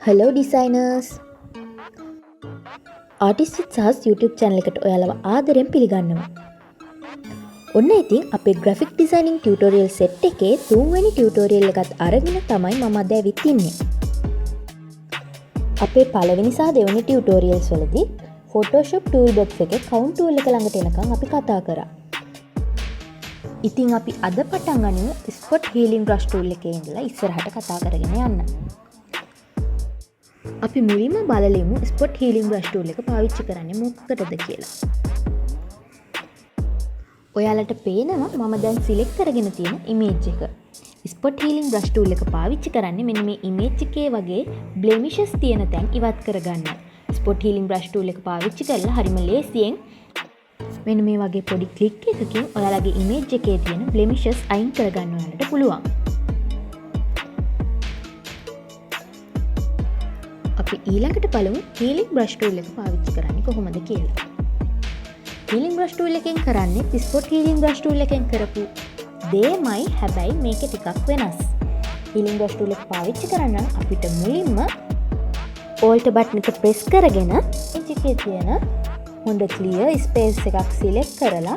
Hello designers! Artist with සහස් YouTube channel එකට ඔයාලව ආදරෙන් පිළිගන්නවා. ඔන්න ඉතින් අපේ graphic designing tutorial set එකේ 3 වෙනි tutorial එකත් අරගෙන තමයි මම අද ඇවිත් ඉන්නේ. අපේ පළවෙනි සහ දෙවෙනි tutorials වලදී Photoshop toolbox එකේ count tool එක ළඟට එනකන් අපි කතා කරා. ඉතින් අපි අද පටන් ගනිමු spot healing brush tool එකේ ඉඳලා ඉස්සරහට කතා කරගෙන යන්න. අපි මුලින්ම බලලෙමු spot healing brush tool එක පාවිච්චි කරන්නේ මොකකටද කියලා. ඔයාලට පේනවා මම දැන් select කරගෙන තියෙන image එක. spot healing brush tool එක පාවිච්චි කරන්නේ මෙන්න මේ image එකේ වගේ blemishes තියෙන තැන් ඉවත් කරගන්න. spot healing brush tool එක පාවිච්චි කරලා හරිම ලේසියෙන් මෙන්න මේ වගේ පොඩි click එකකින් ඔයාලගේ image එකේ තියෙන blemishes අයින් කරගන්න ඔයාලට පුළුවන්. අපි ඊළඟට බලමු healing brush tool එක පාවිච්චි කරන්නේ කොහොමද කියලා. healing brush tool එකෙන් කරන්නේ spot healing brush tool එකෙන් කරපු දෙයමයි, හැබැයි මේක ටිකක් වෙනස්. healing brush tool එක පාවිච්චි කරන්න අපිට මුලින්ම alt button එක press කරගෙන image එකේ තියෙන හොඳ clear space එකක් select කරලා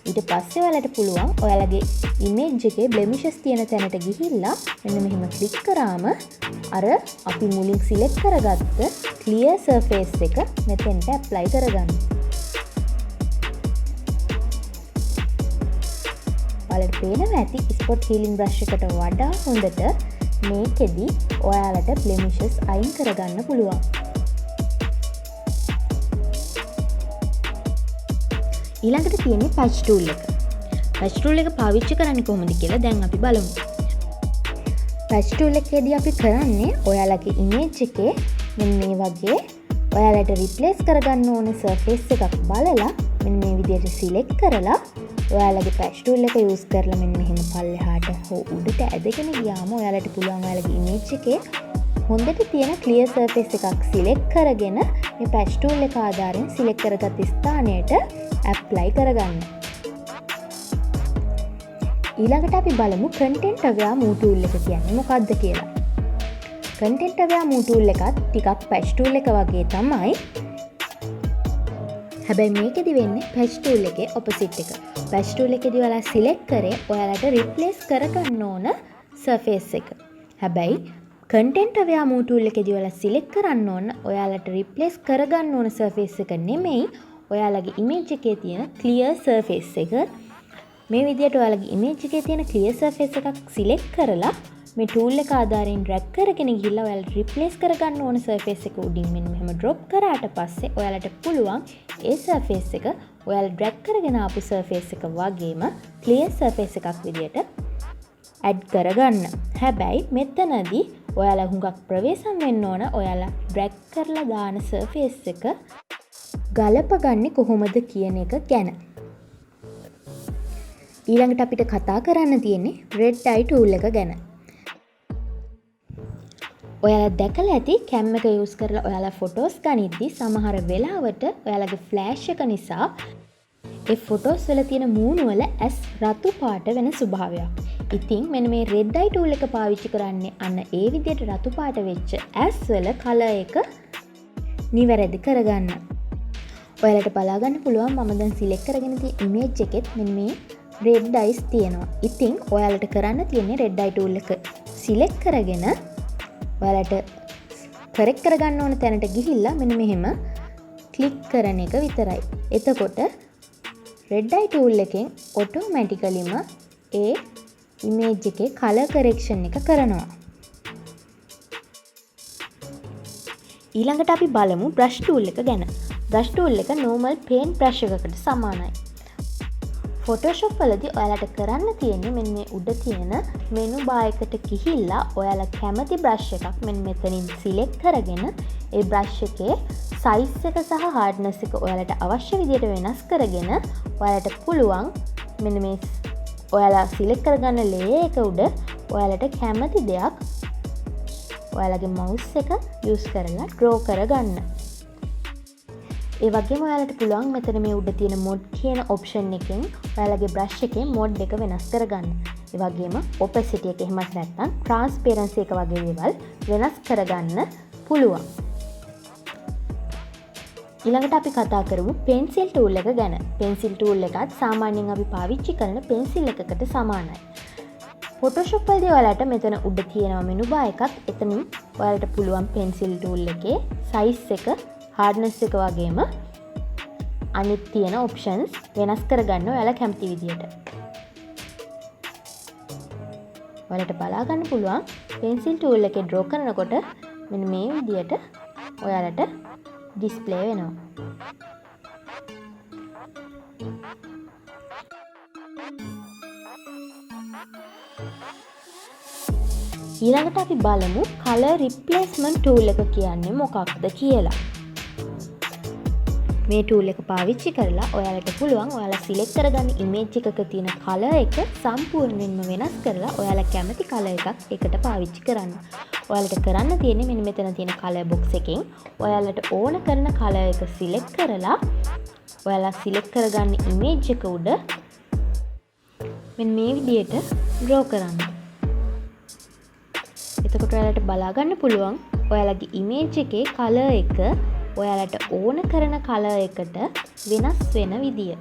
ඊට පස්සේ ඔයාලට පුළුවන් ඔයාලගේ image එකේ blemishes තියෙන තැනට ගිහිල්ලා මෙන්න මෙහෙම click කරාම අර අපි මුලින් select කරගත්ත clear surface එක මෙතෙන්ට apply කරගන්න. ඔයාලට පේනවා ඇති spot healing brush එකට වඩා හොඳට මේකෙදි ඔයාලට blemishes අයින් කරගන්න පුළුවන්. ඊළඟට තියෙන්නේ patch tool එක. patch tool එක පාවිච්චි කරන්නේ කොහොමද කියලා දැන් අපි බලමු. patch tool එකේදී අපි කරන්නේ ඔයාලගේ image එකේ මෙන්න මේ වගේ ඔයාලට replace කරගන්න ඕන surface එකක් බලලා මෙන්න මේ විදිහට select කරලා ඔයාලගේ patch tool එක use කරලා මෙන්න මෙහෙම පල්ලෙහාට හෝ උඩට ඇදගෙන ගියාම ඔයාලට පුළුවන් ඔයාලගේ image එකේ හොඳට තියෙන clear surface එකක් select කරගෙන මේ patch tool එක ආධාරයෙන් select කරගත් ස්ථානයට apply කරගන්න. ඊළඟට අපි බලමු content aware move tool එක කියන්නේ මොකක්ද කියලා. content aware move tool එකත් ටිකක් patch tool එක වගේ තමයි. හැබැයි මේකෙදි වෙන්නේ patch tool එකේ opposite එක. patch tool එකේදී ඔයාලා select කරේ ඔයාලට replace කරගන්න ඕන surface එක. හැබැයි content aware move tool එකේදී ඔයාලා select කරන්න ඕන ඔයාලට replace කරගන්න ඕන surface එක නෙමෙයි ඔයාලගේ image එකේ තියෙන clear surface එක. මේ විදිහට ඔයාලගේ image එකේ තියෙන clear surface එකක් select කරලා මේ tool එක ආධාරයෙන් drag කරගෙන ගිහිල්ලා ඔයාලට replace කරගන්න ඕන surface එක උඩින් මෙන්න මෙහෙම drop කරාට පස්සේ ඔයාලට පුළුවන් ඒ surface එක ඔයාලා drag කරගෙන ආපු surface එක වගේම clear surface එකක් විදිහට add කරගන්න. හැබැයි මෙතනදී ඔයාලා හුඟක් ප්‍රවේශම් වෙන්න ඕන ඔයාලා drag කරලා දාන surface එක ගලපගන්නේ කොහොමද කියන එක ගැන. ඊළඟට අපිට කතා කරන්න තියෙන්නේ red eye tool එක ගැන. ඔයාලා දැකලා ඇති cam එක use කරලා ඔයාලා photos ගනිද්දි සමහර වෙලාවට ඔයාලගේ flash එක නිසා ඒ photos වල තියෙන මූණු වල ඇස් රතු පාට වෙන ස්වභාවයක්. ඉතින් මෙන්න මේ red eye tool එක පාවිච්චි කරන්නේ අන්න ඒ විදිහට රතු පාට වෙච්ච ඇස් වල color එක නිවැරදි කරගන්න. ඔයාලට බලා ගන්න පුළුවන් මම දැන් select කරගෙන තියෙන image එකෙත් මෙන්න මේ red eyes තියෙනවා. ඉතින් ඔයාලට කරන්න තියෙන්නේ red eye tool එක select කරගෙන ඔයාලට correct කරගන්න ඕන තැනට ගිහිල්ලා මෙන්න මෙහෙම click කරන එක විතරයි. එතකොට red eye tool එකෙන් automaticallyම ඒ image එකේ color correction එක කරනවා. ඊළඟට අපි බලමු brush tool එක ගැන. brush tool එක normal paint brush එකකට සමානයි. Photoshop වලදී ඔයාලට කරන්න තියෙන්නේ මෙන්න මේ උඩ තියෙන menu bar එකට ගිහිල්ලා ඔයාලා කැමති brush එකක් මෙන්න මෙතනින් select කරගෙන ඒ brush එකේ size එක සහ hardness එක ඔයාලට අවශ්‍ය විදිහට වෙනස් කරගෙන ඔයාලට පුළුවන් මෙන්න මේ ඔයාලා select කරගන්න layer එක උඩ ඔයාලට කැමති දෙයක් ඔයාලගේ mouse එක use කරලා draw කරගන්න. ඒ වගේම ඔයාලට පුළුවන් මෙතන මේ උඩ තියෙන mod කියන option එකෙන් ඔයාලගේ brush එකේ mod එක වෙනස් කරගන්න. ඒ වගේම opacity එක එහෙමත් නැත්නම් transparency එක වගේ දේවල් වෙනස් කරගන්න පුළුවන්. ඊළඟට අපි කතා කරමු pencil tool එක ගැන. pencil tool එකත් සාමාන්‍යයෙන් අපි පාවිච්චි කරන pencil එකකට සමානයි. Photoshop වලදී ඔයාලට මෙතන උඩ තියෙනවා menu bar එකක්. එතනින් ඔයාලට පුළුවන් pencil tool එකේ size එක, hardness එක වගේම අනිත් තියෙන options වෙනස් කරගන්න ඔයාලා කැමති විදියට. ඔයාලට බලා ගන්න පුළුවන් pencil tool එකේ draw කරනකොට මෙන්න මේ විදියට ඔයාලට display වෙනවා. ඊළඟට අපි බලමු color replacement tool එක කියන්නේ මොකක්ද කියලා. මේ tool එක පාවිච්චි කරලා ඔයාලට පුළුවන් ඔයාලා select කරගන්න image එකක තියෙන color එක සම්පූර්ණයෙන්ම වෙනස් කරලා ඔයාලා කැමති color එකක් එකට පාවිච්චි කරන්න. ඔයාලට කරන්න තියෙන්නේ මෙන්න මෙතන තියෙන color box එකෙන් ඔයාලට ඕන කරන color එක select කරලා ඔයාලා select කරගන්න image එක උඩ මෙන්න මේ විදියට draw කරන්න. එතකොට ඔයාලට බලා ගන්න පුළුවන් ඔයාලගේ image එකේ color එක ඔයාලට ඕන කරන color එකට වෙනස් වෙන විදිය.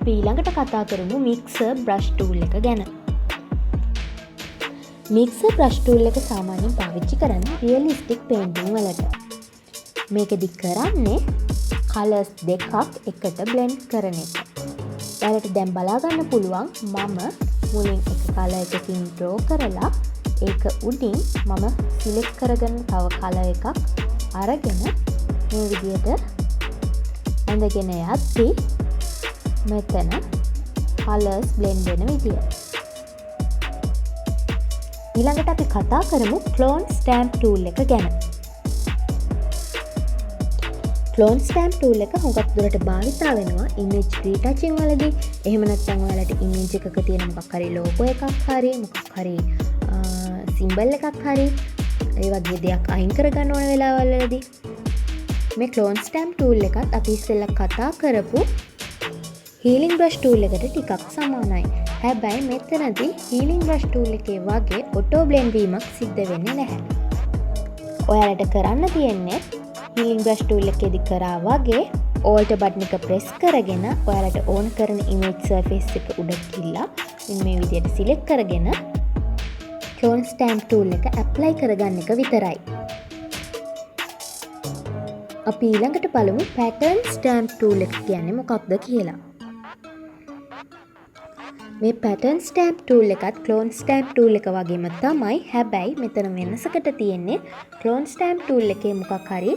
අපි ඊළඟට කතා කරමු mixer brush tool එක ගැන. mixer brush tool එක සාමාන්‍යයෙන් පාවිච්චි කරන්නේ realistic painting වලට. මේකෙදි කරන්නේ colors දෙකක් එකට blend කරන එක. ඔයාලට දැන් බලා ගන්න පුළුවන් මම මුලින් එක color එකකින් draw කරලා ඒක උඩින් මම select කරගෙන තව color එකක් අරගෙන මේ විදියට ඇඳගෙන යද්දි මෙතන colors blend වෙන විදිය. ඊළඟට අපි කතා කරමු clone stamp tool එක ගැන. clone stamp tool එක හුඟක් දුරට භාවිතා වෙනවා image retouching වලදී. එහෙම නැත්නම් ඔයාලට image එකක තියෙන මොකක් හරි logo එකක් හරි මොකක් හරි symbol එකක් හරි ඒ වගේ දෙයක් අයින් කරගන්න ඕන වෙලාවල් වලදී මේ clone stamp tool එකත් අපි ඉස්සෙල්ලා කතා කරපු healing brush tool එකට ටිකක් සමානයි. හැබැයි මෙතනදී healing brush tool එකේ වගේ auto blend වීමක් සිද්ධ වෙන්නේ නැහැ. ඔයාලට කරන්න තියෙන්නේ healing brush tool එකේදී කරා වගේ alt button එක press කරගෙන ඔයාලට ඕන කරන image surface එක උඩ ගිහලා මේ විදිහට select කරගෙන clone stamp tool එක apply කරගන්න එක විතරයි. අපි ඊළඟට බලමු pattern stamp tool එක කියන්නේ මොකක්ද කියලා. මේ pattern stamp tool එකත් clone stamp tool එක වගේම තමයි. හැබැයි මෙතන වෙනසකට තියෙන්නේ clone stamp tool එකේ මොකක් හරි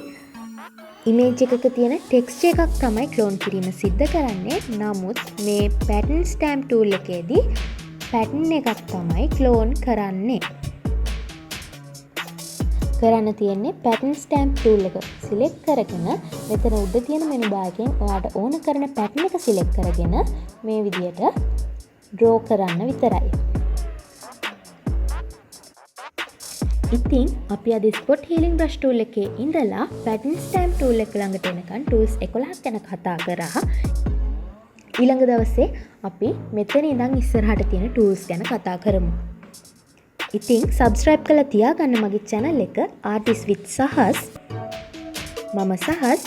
image එකක තියෙන text එකක් තමයි clone කිරීම සිද්ධ කරන්නේ. නමුත් මේ pattern stamp tool එකේදී pattern එකක් තමයි clone කරන්නේ. කරන්න තියෙන්නේ pattern stamp tool එක select කරගෙන මෙතන උඩ තියෙන menu bar එකෙන් ඔයාට ඕන කරන pattern එක select කරගෙන මේ විදියට draw කරන්න විතරයි. ඉතින් අපි අද spot healing brush tool එකේ ඉඳලා pattern stamp tool එක ළඟට එනකන් tools 11ක් ගැන කතා කරා. ඊළඟ දවසේ අපි මෙතන ඉඳන් ඉස්සරහට තියෙන tools ගැන කතා කරමු. ඉතින් subscribe කරලා තියාගන්න මගේ channel එක artist with සහස්. මම සහස්.